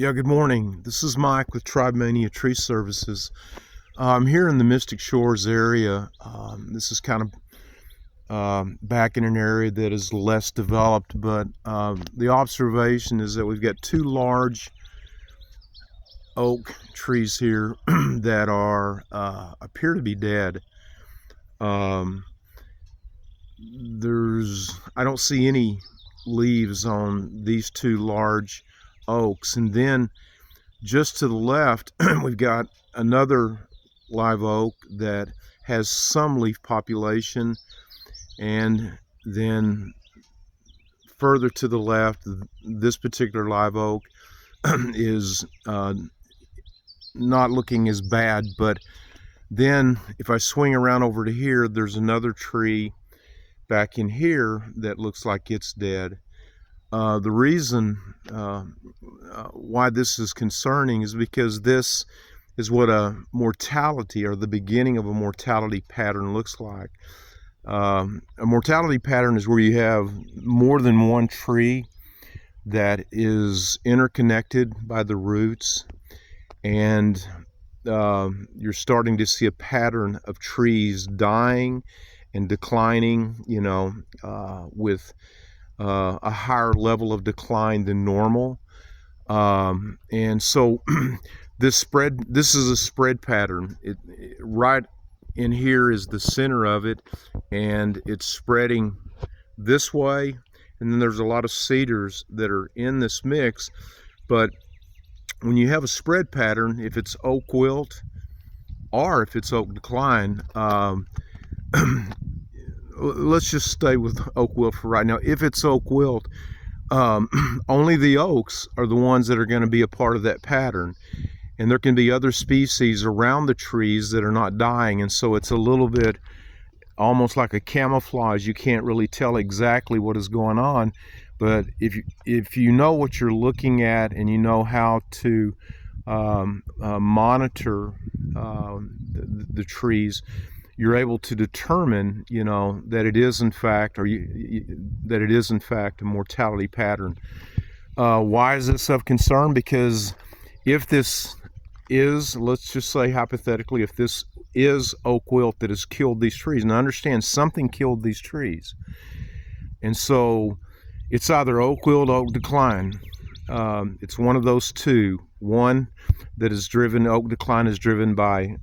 Yeah, good morning. This is Mike with Tribe Mania Tree Services. I'm here in the Mystic Shores area. This is kind of back in an area that is less developed, but the observation is that we've got two large oak trees here that are appear to be dead. Um, I don't see any leaves on these two large oaks, and then just to the left, we've got another live oak that has some leaf population, and then further to the left, this particular live oak is not looking as bad. But then if I swing around over to here, there's another tree back in here that looks like it's dead. The reason why this is concerning is because this is what a mortality, or the beginning of a mortality pattern, looks like. A mortality pattern is where you have more than one tree that is interconnected by the roots, and you're starting to see a pattern of trees dying and declining, with a higher level of decline than normal. And so this is a spread pattern. Right in here is the center of it, and it's spreading this way. And then there's a lot of cedars that are in this mix. But when you have a spread pattern, if it's oak wilt or if it's oak decline, let's just stay with oak wilt for right now. If it's oak wilt, only the oaks are the ones that are going to be a part of that pattern, and there can be other species around the trees that are not dying, and so it's a little bit almost like a camouflage. You can't really tell exactly what is going on, but if you know what you're looking at and you know how to monitor the trees, you're able to determine, that it is in fact, that it is in fact a mortality pattern. Why is this of concern? Because if this is, let's just say hypothetically, if this is oak wilt that has killed these trees, and understand something killed these trees, and so it's either oak wilt or oak decline. It's one of those two. One that is driven, oak decline is driven by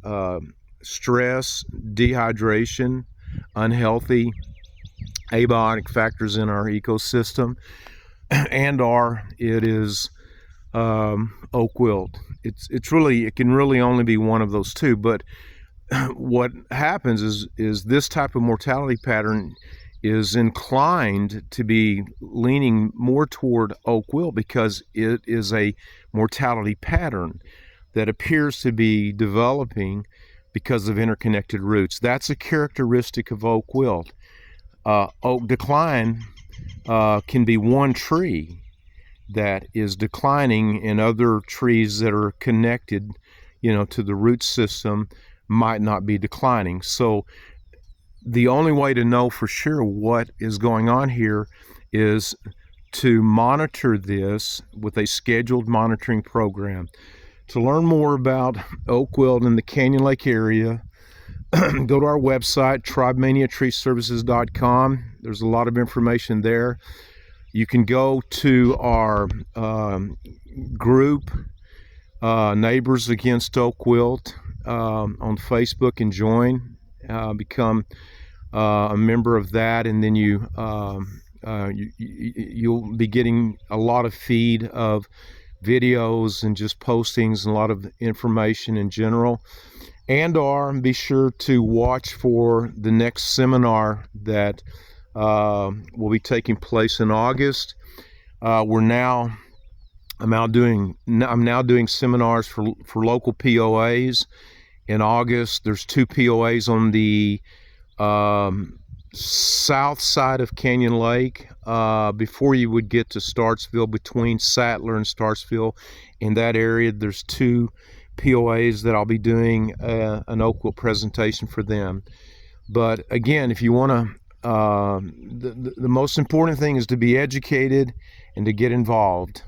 stress, dehydration, unhealthy abiotic factors in our ecosystem, and or it is oak wilt. It can really only be one of those two. But what happens is this type of mortality pattern is inclined to be leaning more toward oak wilt because it is a mortality pattern that appears to be developing because of interconnected roots. That's a characteristic of oak wilt. Oak decline can be one tree that is declining, and other trees that are connected, to the root system might not be declining. So the only way to know for sure what is going on here is to monitor this with a scheduled monitoring program. To learn more about oak wilt in the Canyon Lake area, go to our website, tribemaniatreeservices.com. There's a lot of information there. You can go to our group, Neighbors Against Oak Wilt, on Facebook, and join, become a member of that, and then you'll be getting a lot of feed of videos and just postings and a lot of information in general. And or be sure to watch for the next seminar that will be taking place in August. I'm now doing seminars for local POAs in August. There's two POAs on the south side of Canyon Lake, before you would get to Startsville, between Sattler and Startsville. In that area, there's two POAs that I'll be doing an oak wilt presentation for them. But again, if you want to, the most important thing is to be educated and to get involved.